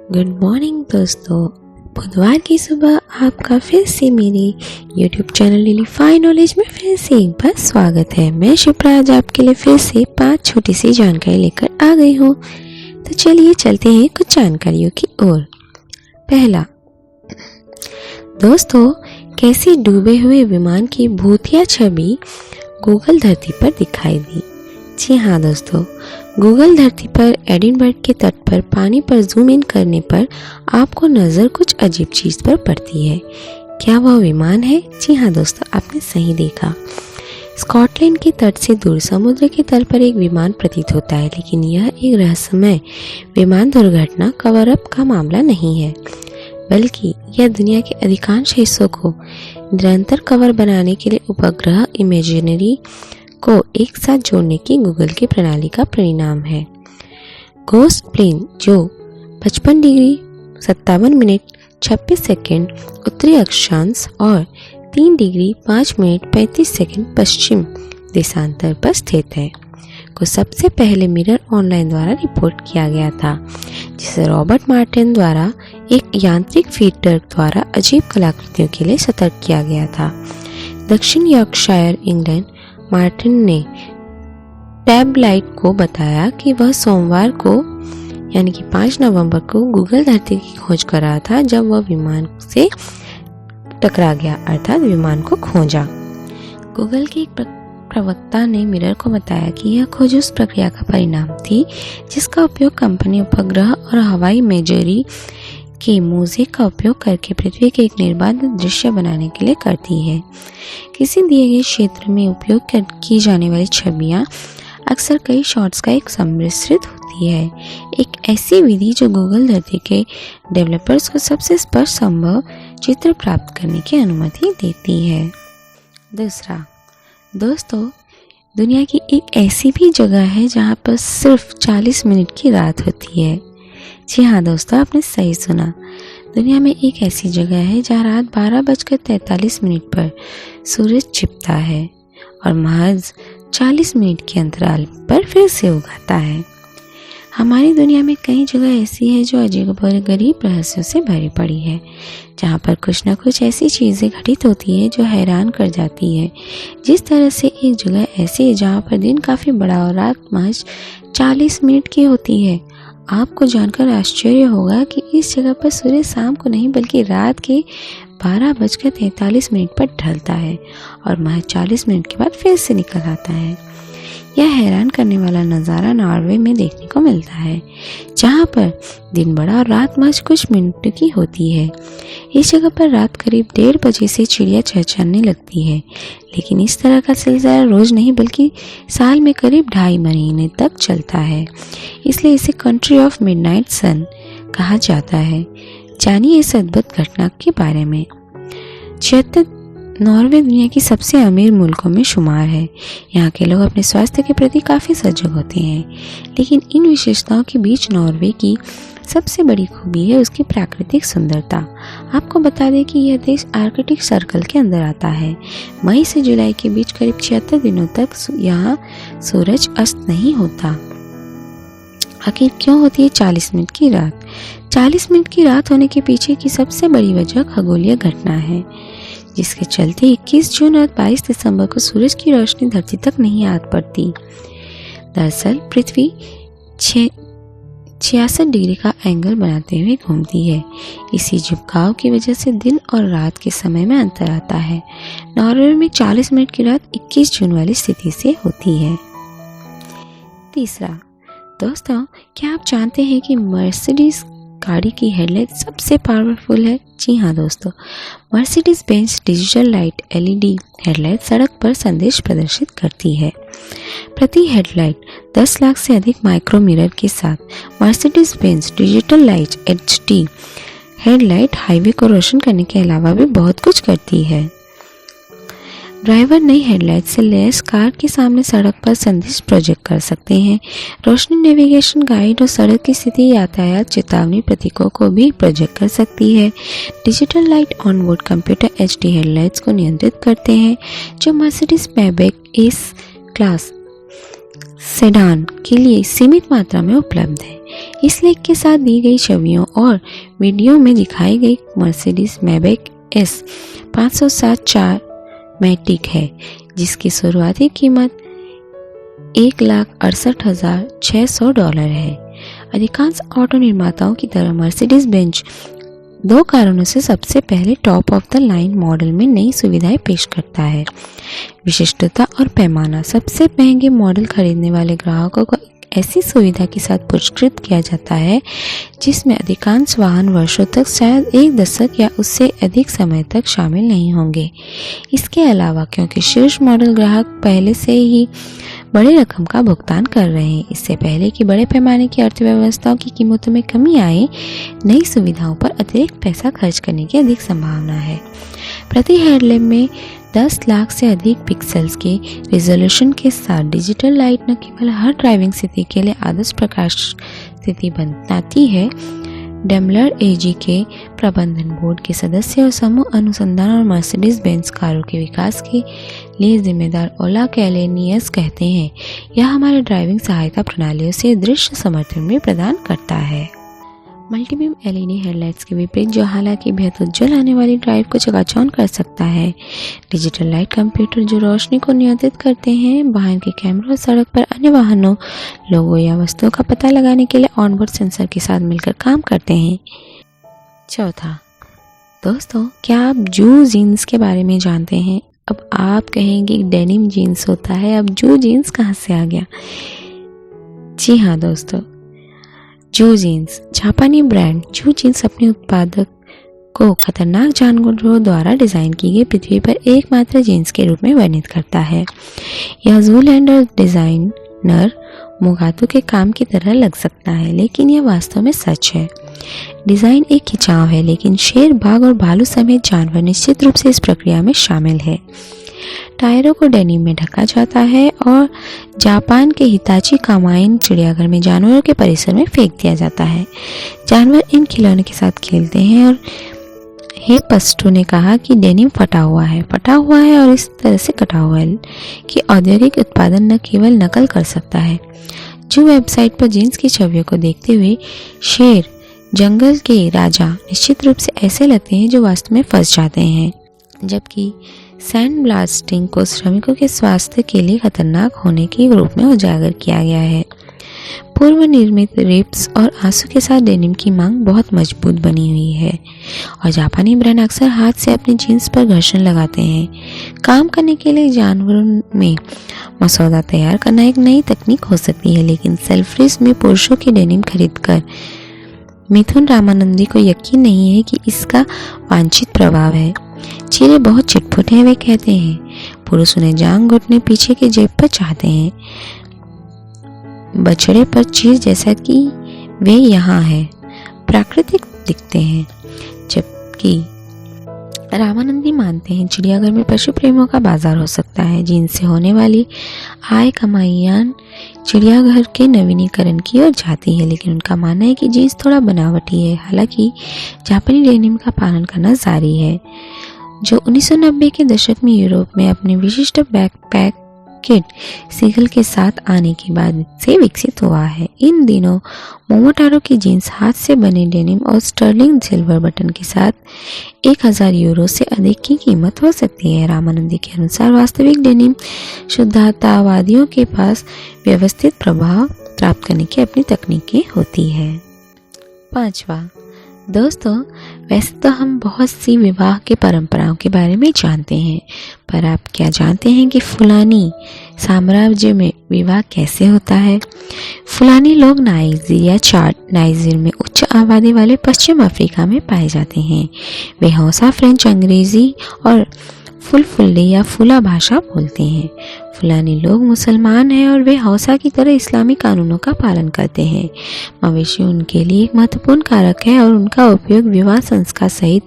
Good morning दोस्तों। बुधवार की सुबह आपका फिर से मेरे YouTube चैनल लिलीफाई नॉलेज में फिर से एक बार स्वागत है। मैं शिप्रा आज आपके लिए फिर से 5 छोटी सी जानकारी लेकर आ गई हूँ। तो चलिए चलते हैं कुछ जानकारियों की ओर। पहला, दोस्तों कैसे डूबे हुए विमान की भूतिया छवि गूगल धरती पर दिखाई दी। जी हाँ दोस्तों, गूगल धरती पर एडिनबर्ग के तट पर पानी पर जूम इन करने पर आपको नज़र कुछ अजीब चीज़ पर पड़ती है। क्या वह विमान है? जी हाँ दोस्तों, आपने सही देखा। स्कॉटलैंड के तट से दूर समुद्र के तल पर एक विमान प्रतीत होता है, लेकिन यह एक रहस्यमय विमान दुर्घटना कवर अप का मामला नहीं है, बल्कि यह दुनिया के अधिकांश हिस्सों को निरंतर कवर बनाने के लिए उपग्रह इमेजिनरी को एक साथ जोड़ने की गूगल की प्रणाली का परिणाम है। घोस्ट प्लेन जो 55 डिग्री 57 मिनट 26 सेकंड उत्तरी अक्षांश और 3 डिग्री 5 मिनट 35 सेकंड पश्चिम देशांतर पर स्थित है, को सबसे पहले मिरर ऑनलाइन द्वारा रिपोर्ट किया गया था, जिसे रॉबर्ट मार्टिन द्वारा एक यांत्रिक फीडर द्वारा अजीब कलाकृतियों के लिए सतर्क किया गया था। दक्षिण यॉर्कशायर इंग्लैंड मार्टिन ने टैबलाइट को बताया कि वह सोमवार को यानी कि 5 नवंबर को गूगल धरती की खोज कर रहा था जब वह विमान से टकरा गया, अर्थात विमान को खोजा। गूगल के एक प्रवक्ता ने मिरर को बताया कि यह खोज उस प्रक्रिया का परिणाम थी जिसका उपयोग कंपनी उपग्रह और हवाई इमेजरी के मोज़ेक का उपयोग करके पृथ्वी के एक निर्बाध दृश्य बनाने के लिए करती है। किसी दिए गए क्षेत्र में उपयोग की जाने वाली छवियां अक्सर कई शॉट्स का एक सम्मिश्रित होती है, एक ऐसी विधि जो गूगल धरती के डेवलपर्स को सबसे स्पष्ट संभव चित्र प्राप्त करने की अनुमति देती है। दूसरा, दोस्तों दुनिया की एक ऐसी भी जगह है जहां पर सिर्फ 40 मिनट की रात होती है। जी हाँ दोस्तों, आपने सही सुना। दुनिया में एक ऐसी जगह है जहाँ रात 12:43 पर सूरज छिपता है और महज 40 मिनट के अंतराल पर फिर से उगाता है। हमारी दुनिया में कई जगह ऐसी है जो अजीबोगरीब रहस्यों से भरी पड़ी है, जहाँ पर कुछ न कुछ ऐसी चीज़ें घटित होती है जो हैरान कर जाती है। जिस तरह से एक जगह ऐसी है जहाँ पर दिन काफ़ी बड़ा और रात महज 40 मिनट की होती है। आपको जानकर आश्चर्य होगा कि इस जगह पर सूर्य शाम को नहीं बल्कि रात के 12:43 पर ढलता है और महज 40 मिनट के बाद फिर से निकल आता है। यह हैरान करने वाला नज़ारा नॉर्वे में देखने को मिलता है, जहाँ पर दिन बड़ा और रात महज कुछ मिनट की होती है। इस जगह पर रात करीब 1:30 बजे से चिड़िया चहचहाने लगती है, लेकिन इस तरह का सिलसिला रोज नहीं बल्कि साल में करीब 2.5 महीने तक चलता है, इसलिए इसे कंट्री ऑफ मिडनाइट सन कहा जाता है। जानिए इस अद्भुत घटना के बारे में। नॉर्वे दुनिया की सबसे अमीर मुल्कों में शुमार है। यहाँ के लोग अपने स्वास्थ्य के प्रति काफ़ी सजग होते हैं, लेकिन इन विशेषताओं के बीच नॉर्वे की सबसे बड़ी खूबी है उसकी प्राकृतिक सुंदरता। आपको बता दें कि यह देश आर्कटिक सर्कल के अंदर आता है। मई से जुलाई के बीच करीब 76 दिनों तक यहाँ सूरज अस्त नहीं होता। आखिर क्यों होती है 40 मिनट की रात? 40 मिनट की रात होने के पीछे की सबसे बड़ी वजह खगोलीय घटना है, जिसके चलते 21 जून और 22 दिसंबर को सूरज की रोशनी धरती तक नहीं आ पड़ती। दरअसल पृथ्वी 66 डिग्री का एंगल बनाते हुए घूमती है। इसी झुकाव की वजह से दिन और रात के समय में अंतर आता है। नॉर्वे में 40 मिनट की रात 21 जून वाली स्थिति से होती है। तीसरा, दोस्तों क्या आप जानते हैं कि मर्सिडीज गाड़ी की हेडलाइट सबसे पावरफुल है? जी हाँ दोस्तों, Mercedes Benz digital light LED headlight सड़क पर संदेश प्रदर्शित करती है। प्रति हेडलाइट 10 लाख से अधिक माइक्रो मिरर के साथ Mercedes Benz digital light HD headlight highway को रोशन करने के अलावा भी बहुत कुछ करती है। ड्राइवर नई हेडलाइट से लैस कार के सामने सड़क पर संदेश प्रोजेक्ट कर सकते हैं। रोशनी नेविगेशन गाइड और सड़क की स्थिति यातायात चेतावनी प्रतीकों को भी प्रोजेक्ट कर सकती है। Digital light onboard computer HD headlights को नियंत्रित करते हैं, जो मर्सिडीज मैबेक एस क्लास सेडान के लिए सीमित मात्रा में उपलब्ध है। इस लेख के साथ दी गई छवियों और वीडियो में दिखाई गई मर्सिडीज मैबेक एस 507 मैटिक है, जिसकी शुरुआती कीमत $1,68,600 है। अधिकांश ऑटो निर्माताओं की तरह मर्सिडीज बेंज 2 कारणों से सबसे पहले top of the line model में नई सुविधाएं पेश करता है। विशिष्टता और पैमाना। सबसे महंगे मॉडल खरीदने वाले ग्राहकों को ऐसी सुविधा के साथ पुरस्कृत किया जाता है जिसमें अधिकांश वाहन वर्षों तक, शायद 1 दशक या उससे अधिक समय तक शामिल नहीं होंगे। इसके अलावा क्योंकि शीर्ष मॉडल ग्राहक पहले से ही बड़ी रकम का भुगतान कर रहे हैं, इससे पहले कि बड़े पैमाने की अर्थव्यवस्थाओं की कीमतों में कमी आए, नई सुविधाओं पर अतिरिक्त पैसा खर्च करने की अधिक संभावना है। प्रति हेडलैम्प में 10 लाख से अधिक पिक्सेल्स के रिजोल्यूशन के साथ डिजिटल लाइट न केवल हर ड्राइविंग स्थिति के लिए आदर्श प्रकाश स्थिति बनाती है। डेमलर एजी के प्रबंधन बोर्ड के सदस्य और समूह अनुसंधान और मर्सिडीज बेंज कारों के विकास के लिए जिम्मेदार ओला कैलेनियस कहते हैं, यह हमारे ड्राइविंग सहायता प्रणालियों से दृश्य समर्थन भी प्रदान करता है। मल्टीबीम एलईडी हेडलाइट्स के विपरीत, जो हालांकि बेहद उज्ज्वल आने वाली ड्राइव को चकाचौंध कर सकता है, डिजिटल लाइट कंप्यूटर जो रोशनी को नियंत्रित करते हैं, वाहन के कैमरों और सड़क पर अन्य वाहनों, लोगों या वस्तुओं का पता लगाने के लिए ऑनबोर्ड सेंसर के साथ मिलकर काम करते हैं। चौथा, दोस्तों, क्या आप जू जीन्स के बारे में जानते हैं? अब आप कहेंगे डेनिम जीन्स होता है, अब जू जीन्स कहाँ से आ गया? जी हाँ दोस्तों, जू जीन्स जापानी ब्रांड जू जीन्स अपने उत्पादक को खतरनाक जानवरों द्वारा डिजाइन की गई पृथ्वी पर एकमात्र जीन्स के रूप में वर्णित करता है। यह जूलैंडर डिजाइनर मुगातु के काम की तरह लग सकता है, लेकिन यह वास्तव में सच है। डिजाइन एक खिंचाव है, लेकिन शेर, बाघ और भालू समेत जानवर निश्चित रूप से इस प्रक्रिया में शामिल है। टायरों को डेनिम में ढका जाता है और जापान के हिताची कामाइन चिड़ियाघर में जानवरों के परिसर में फेंक दिया जाता है। जानवर इन खिलौने के साथ खेलते हैं और हे पस्टो ने कहा कि डेनिम फटा हुआ है और इस तरह से कटा हुआ है कि औद्योगिक उत्पादन न केवल नकल कर सकता है। जो वेबसाइट पर जीन्स की छवियों को देखते हुए शेर, जंगल के राजा निश्चित रूप से ऐसे लगते हैं जो वास्तव में फंस जाते हैं, जबकि सैंड ब्लास्टिंग को श्रमिकों के स्वास्थ्य के लिए खतरनाक होने के रूप में उजागर किया गया है। पूर्व निर्मित रिब्स और आंसू के साथ डेनिम की मांग बहुत मजबूत बनी हुई है और जापानी ब्रांड अक्सर हाथ से अपनी जीन्स पर घर्षण लगाते हैं। काम करने के लिए जानवरों में मसौदा तैयार करना एक नई तकनीक हो सकती है, लेकिन सेल्फ्रिज में पुरुषों की डेनिम खरीदकर मिथुन रामानंदी को यकीन नहीं है कि इसका वांछित प्रभाव है। चेहरे बहुत चिटपुट हैं, वे कहते हैं। पुरुष उन्हें जांग घुटने पीछे के जेब पर चाहते हैं, बछड़े पर चीर जैसा कि वे यहाँ हैं, प्राकृतिक दिखते हैं। जबकि रामानंदी मानते हैं चिड़ियाघर में पशु प्रेमियों का बाजार हो सकता है, जिनसे होने वाली आय कमाईयान चिड़ियाघर के नवीनीकरण की ओर जाती है, लेकिन उनका मानना है कि जीन्स थोड़ा बनावटी है। हालांकि जापानी डेनिम का पालन करना जारी है, जो 1990 के दशक में यूरोप में अपने विशिष्ट बैकपैक किट सीगल के साथ आने के बाद से विकसित हुआ है। इन दिनों मोमोटारो की जीन्स हाथ से बने डेनिम और स्टर्लिंग सिल्वर बटन के साथ 1000 यूरो से अधिक की कीमत हो सकती है। रामानंदी के अनुसार वास्तविक डेनिम शुद्धतावादियों के पास व्यवस्थित प्रभाव प्राप्त करने की अपनी तकनीकें होती है। 5वां, दोस्तों, वैसे तो हम बहुत सी विवाह के परंपराओं के बारे में जानते हैं, पर आप क्या जानते हैं कि फुलानी साम्राज्य में विवाह कैसे होता है? फुलानी लोग नाइजीर या चाड नाइजीर में उच्च आबादी वाले पश्चिम अफ्रीका में पाए जाते हैं। वे हौसा, फ्रेंच, अंग्रेजी और फुलफुल्ली या फुला भाषा बोलते हैं। फुलानी लोग मुसलमान हैं और वे हौसा की तरह इस्लामी कानूनों का पालन करते हैं। मवेशी उनके लिए एक महत्वपूर्ण कारक है और उनका उपयोग विवाह संस्कार सहित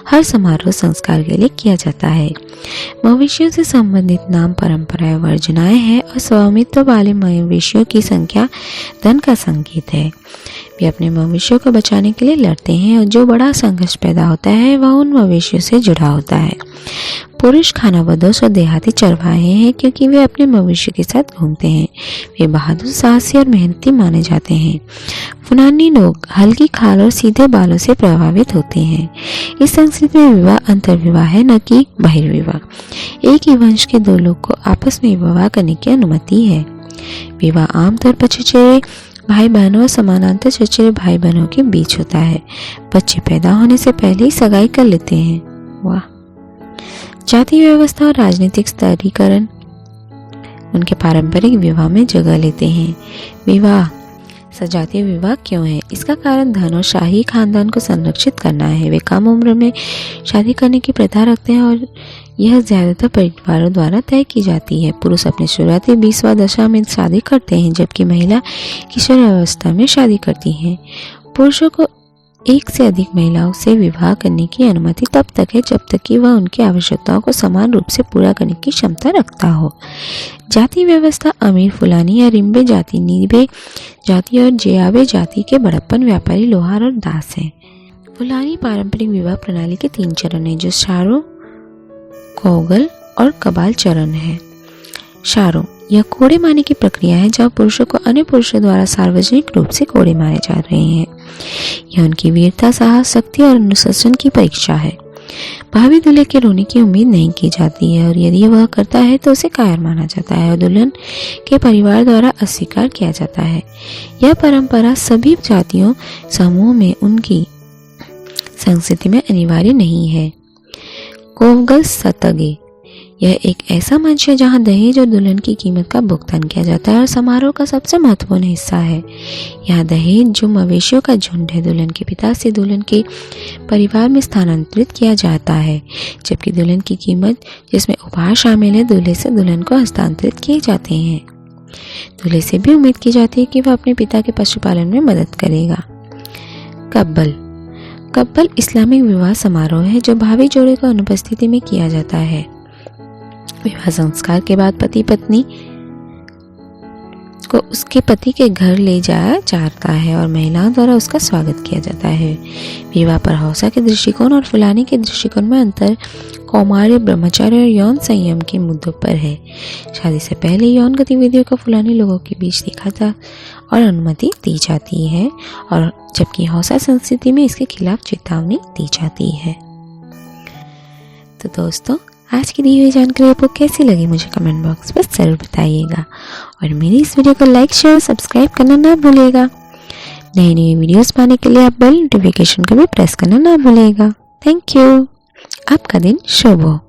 हर समारोह संस्कार के लिए किया जाता है। मवेशियों से संबंधित नाम परंपराएं वर्जनाएं हैं और स्वामित्व वाले मवेशियों की संख्या धन का संकेत है। वे अपने मवेशियों को बचाने के लिए लड़ते हैं और जो बड़ा संघर्ष पैदा होता है वह उन मवेशियों से जुड़ा होता है। पुरुष खानाबदोश और देहाती चरवाहे हैं क्योंकि वे अपने मवेशियों के साथ घूमते हैं। वे बहादुर, साहसी और मेहनती माने जाते हैं। फुलानी लोग हल्की खाल और सीधे बालों से प्रभावित होते हैं। इस संस्कृति में विवाह अंतर्विवाह है, न कि बहिर्विवाह। एक ही वंश के दो लोग को आपस में विवाह करने की अनुमति है। विवाह आमतौर पर चचेरे भाई बहनों और समानांतर चचेरे भाई बहनों के बीच होता है। बच्चे पैदा होने से पहले ही सगाई कर लेते हैं। वाह। जाति व्यवस्था और राजनीतिक स्तरीकरण उनके पारंपरिक विवाह में जगह लेते हैं। विवाह सजातीय विवाह क्यों है? इसका कारण धन और शाही खानदान को संरक्षित करना है। वे कम उम्र में शादी करने की प्रथा रखते हैं और यह ज्यादातर परिवारों द्वारा तय की जाती है। पुरुष अपने शुरुआती 20वां दशा में शादी करते हैं, जबकि महिला किशोर अवस्था में शादी करती हैं। पुरुषों को एक से अधिक महिलाओं से विवाह करने की अनुमति तब तक है जब तक कि वह उनकी आवश्यकताओं को समान रूप से पूरा करने की क्षमता रखता हो। जाति व्यवस्था अमीर फुलानी या रिम्बे जाति, नीबे जाति और जेआबे जाति के बड़प्पन, व्यापारी, लोहार और दास हैं। फुलानी पारंपरिक विवाह प्रणाली के 3 चरण हैं, जो शारो, कोगल और कबाल चरण है। शारो यह कोड़े मारने की प्रक्रिया है जहाँ पुरुषों को अन्य पुरुषों द्वारा सार्वजनिक रूप से कोड़े मारे जा रहे हैं। यह उनकी वीरता, साहस, शक्ति और अनुशासन की परीक्षा है। भावी दूल्हे के रोने की उम्मीद नहीं की जाती है और यदि वह करता है तो उसे कायर माना जाता है और दुल्हन के परिवार द्वारा अस्वीकार किया जाता है। यह परंपरा सभी जातियों समूह में उनकी संस्कृति में अनिवार्य नहीं है। कोवगल सतगे यह एक ऐसा मंच है जहां दहेज और दुल्हन की कीमत का भुगतान किया जाता है और समारोह का सबसे महत्वपूर्ण हिस्सा है। यह दहेज, जो मवेशियों का झुंड है, दुल्हन के पिता से दुल्हन के परिवार में स्थानांतरित किया जाता है, जबकि दुल्हन की कीमत, जिसमें उपहार शामिल है, दूल्हे से दुल्हन को हस्तांतरित किए जाते हैं। दूल्हे से भी उम्मीद की जाती है कि वह अपने पिता के पशुपालन में मदद करेगा। कब्बल इस्लामिक विवाह समारोह है जो भावी जोड़े को अनुपस्थिति में किया जाता है। विवाह संस्कार के बाद पति पत्नी को उसके पति के घर ले जाया जाता है और महिलाओं द्वारा उसका स्वागत किया जाता है। विवाह पर हौसा के दृष्टिकोण और फुलानी के दृष्टिकोण में अंतर कौमार्य, ब्रह्मचार्य और यौन संयम के मुद्दों पर है। शादी से पहले यौन गतिविधियों को फुलानी लोगों के बीच देखा जा और अनुमति दी जाती है, और जबकि हौसा संस्कृति में इसके खिलाफ चेतावनी दी जाती है। तो दोस्तों, आज की दी हुई जानकारी आपको कैसी लगी मुझे कमेंट बॉक्स में जरूर बताइएगा और मेरी इस वीडियो को लाइक, शेयर, सब्सक्राइब करना ना भूलिएगा। नई नई वीडियोस पाने के लिए आप बेल नोटिफिकेशन को भी प्रेस करना ना भूलिएगा। Thank you. आपका दिन शुभ हो।